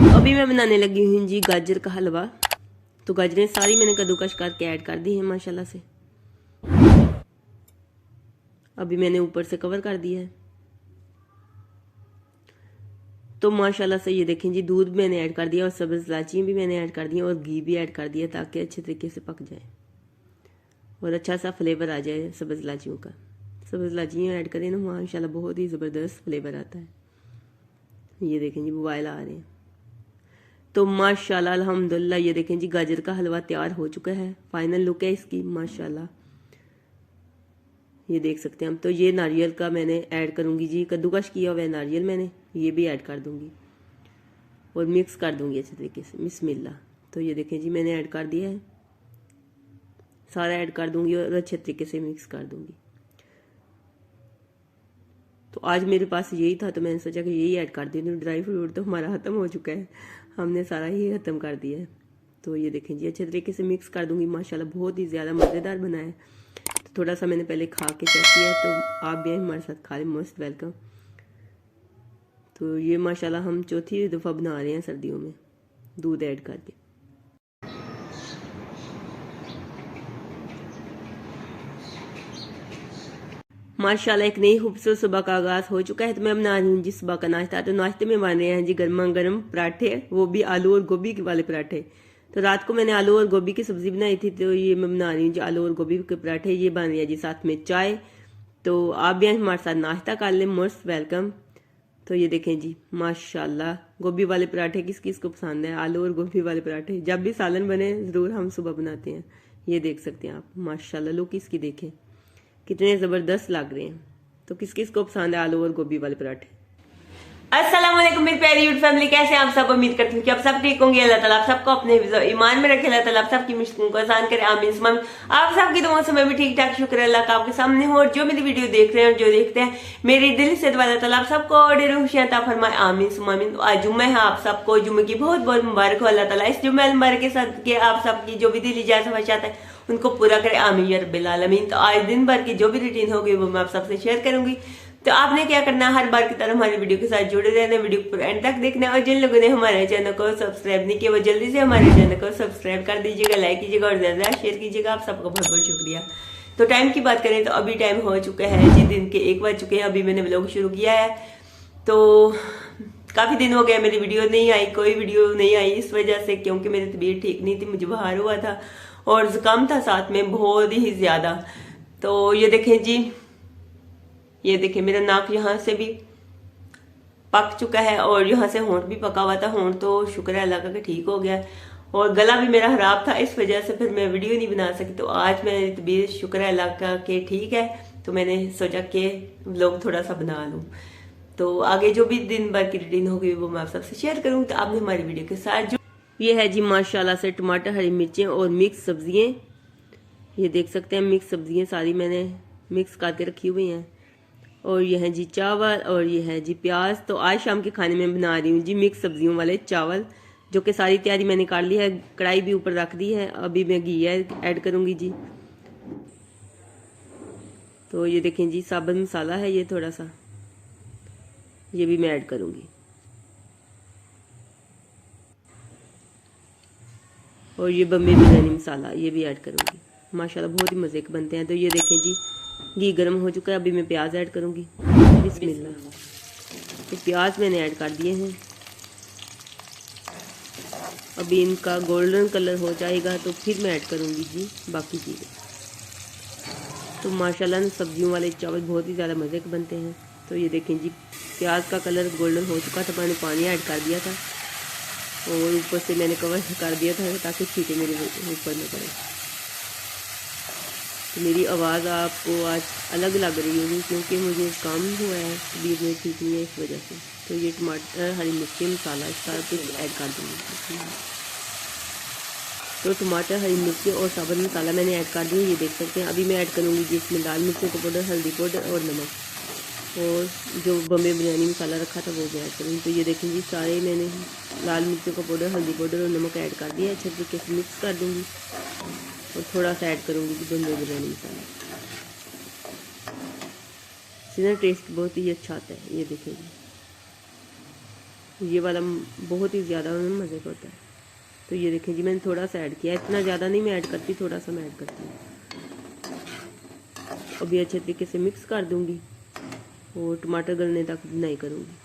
अभी मैं बनाने लगी हूँ जी गाजर का हलवा। तो गाजरें सारी मैंने कद्दूकस करके ऐड कर दी हैं माशाल्लाह से। अभी मैंने ऊपर से कवर कर दिया है। तो माशाल्लाह से ये देखें जी, दूध मैंने ऐड कर दिया और सब्ज़ इलायचियाँ भी मैंने ऐड कर दी और घी भी ऐड कर दिया ताकि अच्छे तरीके से पक जाए और अच्छा सा फ्लेवर आ जाए सब्ज़ इलायचियों का। सब्ज़ इलायचियाँ ऐड करें ना माशाल्लाह बहुत ही ज़बरदस्त फ्लेवर आता है। ये देखें जी बॉयल आ रहे हैं। तो माशाल्लाह अल्हम्दुलिल्लाह ये देखें जी गाजर का हलवा तैयार हो चुका है। फाइनल लुक है इसकी माशाल्लाह, ये देख सकते हैं हम। तो ये नारियल का मैंने ऐड करूँगी जी, कद्दूकस किया हुआ है नारियल मैंने, ये भी ऐड कर दूँगी और मिक्स कर दूँगी अच्छे तरीके से। बिस्मिल्लाह। तो ये देखें जी मैंने ऐड कर दिया है, सारा ऐड कर दूँगी और अच्छे तरीके से मिक्स कर दूँगी। तो आज मेरे पास यही था तो मैंने सोचा कि यही ऐड कर दी। तो ड्राई फ्रूट तो हमारा ख़त्म हो चुका है, हमने सारा ही ख़त्म कर दिया है। तो ये देखें जी अच्छे तरीके से मिक्स कर दूँगी। माशाल्लाह बहुत ही ज़्यादा मज़ेदार बना है। तो थोड़ा सा मैंने पहले खा के चेक किया, तो आप भी हमारे साथ खा लें, मोस्ट वेलकम। तो ये माशाल्लाह हम चौथी दफ़ा बना रहे हैं सर्दियों में दूध ऐड करके। माशाल्लाह एक नई खूबसूरत सुबह का आगाज़ हो चुका है। तो मैं बना रही हूँ जी सुबह का नाश्ता। तो नाश्ते में बन रहे हैं जी गर्मा गर्म पराठे, वो भी आलू और गोभी वाले पराठे। तो रात को मैंने आलू और गोभी की सब्ज़ी बनाई थी, तो ये मैं बना रही हूँ जी आलू और गोभी के पराठे। ये बन रही है जी साथ में चाय। तो आप भी हमारे साथ नाश्ता कर लें, मोस्ट वेलकम। तो ये देखें जी माशाल्लाह गोभी वाले पराठे किस किस को पसंद है, आलू और गोभी वाले पराठे। जब भी सालन बने ज़रूर हम सुबह बनाते हैं। ये देख सकते हैं आप माशाल्लाह, लुक इसकी देखें कितने ज़बरदस्त लग रहे हैं। तो किस किस को पसंद है आलू और गोभी वाले पराठे। अस्सलाम वालेकुम मेरी प्यारी यूट्यूब फैमिली, कैसे हैं आप सब। उम्मीद करती हूँ कि आप सब ठीक होंगे। अल्लाह ताला आप सबको अपने ईमान में रखे, अल्लाह ताला आप सबकी मुश्किलों को आसान करे, आमीन सुम्मा आमीन। आप सबकी दुआओं से मैं भी ठीक ठाक, शुक्र अल्लाह का आपके सामने हो। और जो मेरी वीडियो देख रहे हैं और जो देखते हैं, मेरी दिल से दुआ अल्लाह ताला आप सबको ढेर खुशियां अता फरमाए, आमीन सुम्मा आमीन। तो आज जुम्मा है, आप सबको जुम्मे की बहुत बहुत मुबारक हो। अल्लाह ताला इस जुम्मे मुबारक के साथ के आप सबकी जो भी दिली जायज़ ख्वाहिशात है उनको पूरा करे, आमीन या रब्बिल आलमीन। तो आज दिन भर की जो भी रूटीन होगी वो मैं आप सबसे शेयर करूंगी। तो आपने क्या करना है, हर बार की तरह हमारी वीडियो के साथ जुड़े रहना, वीडियो को एंड तक देखना। और जिन लोगों ने हमारे चैनल को सब्सक्राइब नहीं किया वो जल्दी से हमारे चैनल को सब्सक्राइब कर दीजिएगा, लाइक कीजिएगा और ज्यादा शेयर कीजिएगा। आप सबको बहुत बहुत शुक्रिया। तो टाइम की बात करें तो अभी टाइम हो चुका है जी, दिन के 1 बज चुके हैं। अभी मैंने व्लॉग शुरू किया है। तो काफी दिन हो गया मेरी वीडियो नहीं आई, कोई वीडियो नहीं आई इस वजह से क्योंकि मेरी तबीयत ठीक नहीं थी, मुझे बुखार हुआ था और जुकाम था साथ में बहुत ही ज्यादा। तो ये देखें जी, ये देखिए मेरा नाक यहाँ से भी पक चुका है और यहाँ से होंठ भी पका हुआ था। होंठ तो शुक्र है अल्लाह का कि ठीक हो गया और गला भी मेरा खराब था, इस वजह से फिर मैं वीडियो नहीं बना सकी। तो आज मेरी तबीयत शुक्र है अल्लाह का कि ठीक है, तो मैंने सोचा कि व्लॉग थोड़ा सा बना लूँ। तो आगे जो भी दिन भर की रूटीन होगी वो मैं आप सबसे शेयर करूँगी। तो आपने हमारी वीडियो के साथ जो ये है जी माशाल्लाह से टमाटर, हरी मिर्चें और मिक्स सब्जियाँ। ये देख सकते हैं मिक्स सब्जियाँ सारी मैंने मिक्स करके रखी हुई हैं। और ये है जी चावल और ये है जी प्याज। तो आज शाम के खाने में बना रही हूँ जी मिक्स सब्जियों वाले चावल, जो कि सारी तैयारी मैंने कर ली है, कढ़ाई भी ऊपर रख दी है। अभी मैं घी ऐड करूँगी जी। तो ये देखें जी साबुत मसाला है ये थोड़ा सा, ये भी मैं ऐड करूँगी। और ये बम्बे बिरयानी मसाला ये भी ऐड करूँगी। माशाल्लाह बहुत ही मज़े के बनते हैं। तो ये देखें जी घी गर्म हो चुका है, अभी मैं प्याज ऐड करूँगी। बिस्मिल्लाह। तो प्याज मैंने ऐड कर दिए हैं। अभी इनका गोल्डन कलर हो जाएगा तो फिर मैं ऐड करूँगी जी बाकी चीज़ें। तो माशाल्लाह सब्जियों वाले चावल बहुत ही ज़्यादा मज़े के बनते हैं। तो ये देखें जी प्याज का कलर गोल्डन हो चुका था, मैंने पानी ऐड कर दिया था और ऊपर से मैंने कवर कर दिया था ताकि छींटे मेरे ऊपर न पड़े। तो मेरी आवाज़ आपको आज अलग लग रही होगी क्योंकि मुझे काम हुआ है, तबीयत में ठीक नहीं है इस वजह से। तो ये टमाटर, हरी मिर्ची, मसाला सारा कुछ ऐड कर दूँगी। तो टमाटर, हरी मिर्ची और साबुत मसाला मैंने ऐड कर दिया, ये देख सकते हैं। अभी मैं ऐड करूँगी जिसमें लाल मिर्चों का पाउडर, हल्दी पाउडर और नमक, और जो बम्बे बिरयानी मसाला रखा था वो भी ऐड करूँगी। तो ये देखें जी सारे मैंने लाल मिर्चों का पाउडर, हल्दी पाउडर और नमक ऐड कर दिया। अच्छे तरीके से मिक्स कर दूँगी और थोड़ा सा ऐड करूँगी कि बम्बे बिरयानी मसाला, इससे टेस्ट बहुत ही अच्छा आता है। ये देखेंगे ये वाला बहुत ही ज़्यादा मज़े का होता है। तो ये देखें जी, मैंने थोड़ा सा ऐड किया, इतना ज़्यादा नहीं मैं ऐड करती, थोड़ा सा मैं ऐड करती हूँ। अभी अच्छे तरीके से मिक्स कर दूँगी और टमाटर गलने तक नहीं करूँगी।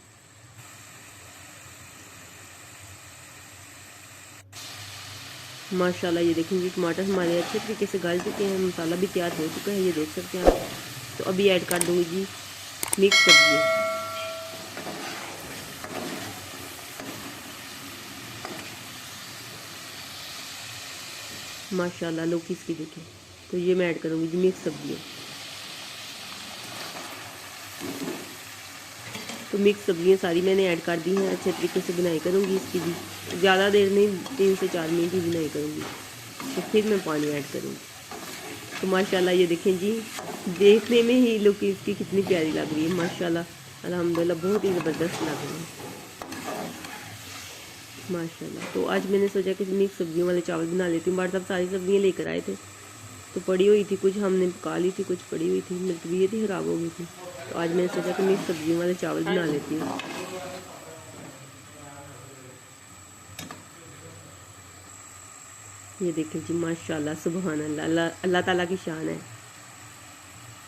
माशाल्लाह ये देखेंगे टमाटर हमारे अच्छे तरीके से गल चुके हैं, मसाला भी तैयार हो चुका है, ये देख सकते हैं आप। तो अभी ऐड कर दूँगी जी मिक्स सब्जी। माशाल्लाह लोग इसकी देखें। तो ये मैं ऐड करूँगी जी मिक्स सब्जियाँ। तो मिक्स सब्जियाँ सारी मैंने ऐड कर दी हैं। अच्छे तरीके से बुनाई करूँगी इसकी भी, ज़्यादा देर नहीं, 3 से 4 मिनट ही बुनाई करूँगी, तो फिर मैं पानी ऐड करूँगी। तो माशाल्लाह ये देखें जी, देखने में ही लुक इसकी कितनी प्यारी लग रही है। माशाल्लाह अल्हम्दुलिल्लाह बहुत ही ज़बरदस्त लग रही है माशाल्लाह। तो आज मैंने सोचा कि मिक्स सब्जियों वाले चावल बना लेती हूँ। बाहर साहब सारी सब्जियाँ लेकर आए थे, तो पड़ी हुई थी, कुछ हमने पका ली थी, कुछ पड़ी हुई थी, मेरी तबीयत ही ख़राब हो गई थी। तो आज मैंने सोचा कि मिक्स सब्जियों वाले चावल बना लेती हूँ। ये देखें जी माशाल्लाह सुभान अल्लाह, अल्लाह ताला की शान है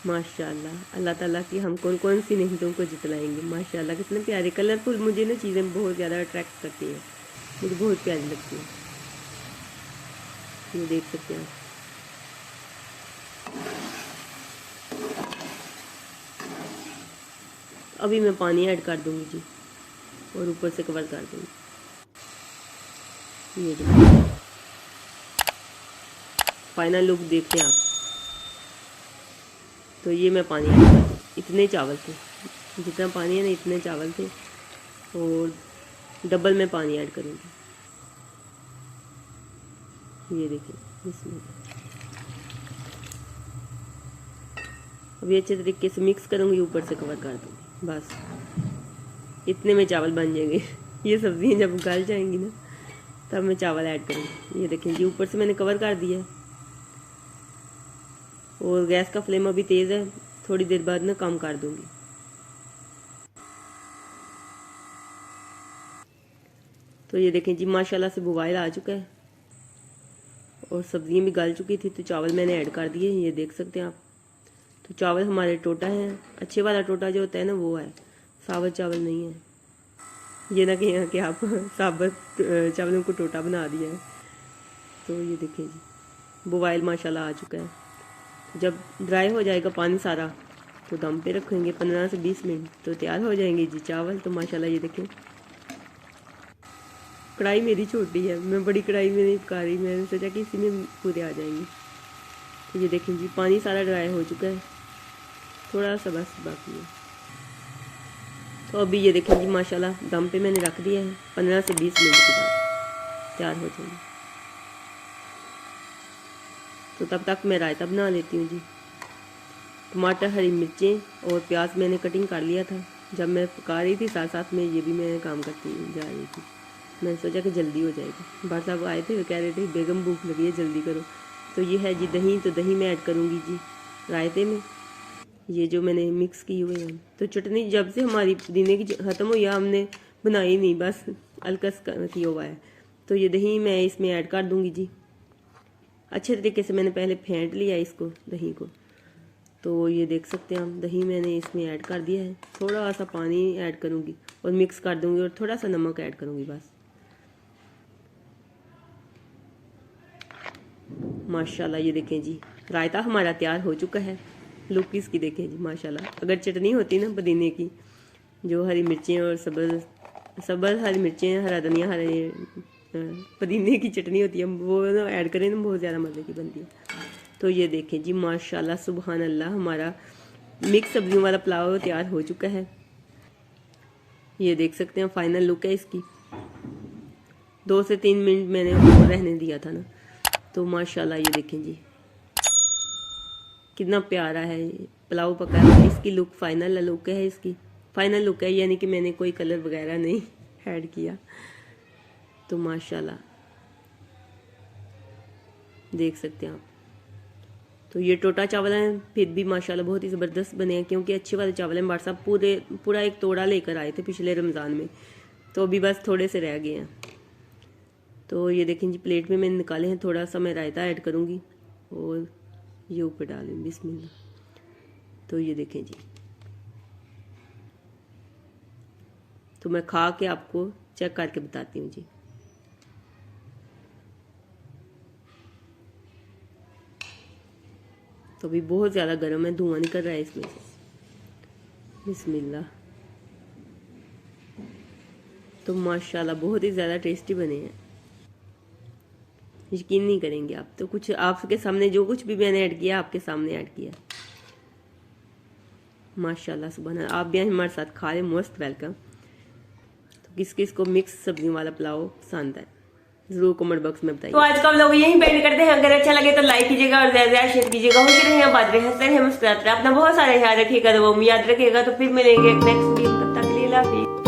माशाल्लाह। अल्लाह ताला की हम कौन कौन सी नेमतों को जितलाएंगे। माशाल्लाह कितने प्यारे कलरफुल, मुझे ना चीज़ें बहुत ज़्यादा अट्रैक्ट करती हैं, मुझे बहुत प्यारी लगती है। ये देख सकते हैं आप। अभी मैं पानी ऐड कर दूंगी जी और ऊपर से कवर कर दूंगी। ये देखिए फाइनल लुक देखते हैं आप। तो ये मैं पानी ऐड कर दूँ, इतने चावल थे, जितना पानी है ना इतने चावल थे, और डबल में पानी ऐड करूँगी। ये देखिए इसमें अभी अच्छे तरीके से मिक्स करूँगी, ऊपर से कवर कर दूँगी, बस इतने में चावल बन जाएंगे। ये सब्जियाँ जब गल जाएंगी ना तब मैं चावल ऐड करूँगी। ये देखें जी ऊपर से मैंने कवर कर दिया है, और गैस का फ्लेम अभी तेज़ है, थोड़ी देर बाद ना कम कर दूँगी। तो ये देखें जी माशाल्लाह से बुआइल आ चुका है और सब्जियाँ भी गल चुकी थी, तो चावल मैंने ऐड कर दिए, ये देख सकते हैं आप। तो चावल हमारे टोटा है, अच्छे वाला टोटा जो होता है ना वो है, साबुत चावल नहीं है। ये ना कहें कि आप साबुत चावलों को टोटा बना दिया है। तो ये देखिए जी बुआइल माशाल्लाह आ चुका है। जब ड्राई हो जाएगा पानी सारा तो दम पे रखेंगे 15 से 20 मिनट, तो तैयार हो जाएंगे जी चावल। तो माशाल्लाह ये देखें, कढ़ाई मेरी छोटी है, मैं बड़ी कढ़ाई में नहीं पका रही, मैंने सोचा कि इसी में पूरे आ जाएंगे। तो ये देखें जी पानी सारा ड्राई हो चुका है, थोड़ा सा बस बाकी है। तो अभी ये देखें जी माशाल्लाह दम पे मैंने रख दिया है, 15 से 20 मिनट के बाद तैयार हो जाएंगे। तो तब तक मैं रायता बना लेती हूँ जी। टमाटर, हरी मिर्चें और प्याज मैंने कटिंग कर लिया था, जब मैं पका रही थी साथ साथ में ये भी मैं काम करती जा रही थी। मैंने सोचा कि जल्दी हो जाएगी। भाई साहब आए थे, वो कह रहे थे बेगम भूख लगी है जल्दी करो। तो ये है जी दही, तो दही मैं ऐड करूँगी जी रायते में, ये जो मैंने मिक्स की हुई है। तो चटनी जब से हमारी पुदीने की ख़त्म हुई है, हमने बनाई नहीं, बस अलकस किया हुआ है। तो ये दही मैं इसमें ऐड कर दूँगी जी। अच्छे तरीके से मैंने पहले फेंट लिया इसको, दही को। तो ये देख सकते हैं हम, दही मैंने इसमें ऐड कर दिया है, थोड़ा सा पानी ऐड करूँगी और मिक्स कर दूँगी, और थोड़ा सा नमक ऐड करूँगी बस। माशाल्लाह ये देखें जी रायता हमारा तैयार हो चुका है। लुक इसकी देखें जी माशाल्लाह। अगर चटनी होती ना पुदीने की, जो हरी मिर्चें और सब्ज़ हरी मिर्चें, हरा धनिया, हरे पुदीने की चटनी होती है, वो ना ऐड करें ना बहुत ज़्यादा मज़े की बनती है। तो ये देखें जी माशाल्लाह सुभान अल्लाह, हमारा मिक्स सब्जियों वाला पुलाव तैयार हो चुका है। ये देख सकते हैं फाइनल लुक है इसकी। 2 से 3 मिनट मैंने और रहने दिया था ना। तो माशाल्लाह ये देखें जी कितना प्यारा है पुलाव पका है। इसकी लुक फाइनल लुक है, इसकी फाइनल लुक है, यानी कि मैंने कोई कलर वगैरह नहीं ऐड किया। तो माशाल्लाह देख सकते हैं आप। तो ये टोटा चावल हैं, फिर भी माशाल्लाह बहुत ही ज़बरदस्त बने हैं, क्योंकि अच्छे वाले चावल हैं। भाई साहब पूरा एक तोड़ा लेकर आए थे पिछले रमज़ान में, तो अभी बस थोड़े से रह गए हैं। तो ये देखें जी प्लेट में मैंने निकाले हैं। थोड़ा सा मैं रायता ऐड करूँगी और ये ऊपर डालूँगी बिस्मिल्लाह। तो ये देखें जी, तो मैं खा के आपको चेक करके बताती हूँ जी। तो अभी बहुत ज़्यादा गर्म है, धुआं निकल रहा है इसमें से। बिस्मिल्लाह। तो माशाल्लाह बहुत ही ज़्यादा टेस्टी बने हैं, यकीन नहीं करेंगे आप। तो कुछ आपके सामने जो कुछ भी मैंने ऐड किया आपके सामने ऐड किया। माशाल्लाह सुभान अल्लाह। आप भी हमारे साथ खा रहे, मोस्ट वेलकम। तो किस किस को मिक्स सब्जियों वाला पुलाव पसंद है जरूर कमेंट बॉक्स में बताइए। तो आज का हम लोग यहीं पेंड करते हैं। अगर अच्छा लगे तो लाइक कीजिएगा और ज्यादा ज्यादा शेयर कीजिएगा। होती रहे बात रहे, हंसते रहे, मुस्कुराते रहे। अपना बहुत सारा ख्याल रखिएगा, वो याद रखिएगा। तो फिर मिलेंगे नेक्स्ट वीडियो, तब तक के लिए अल्लाह हाफिज़।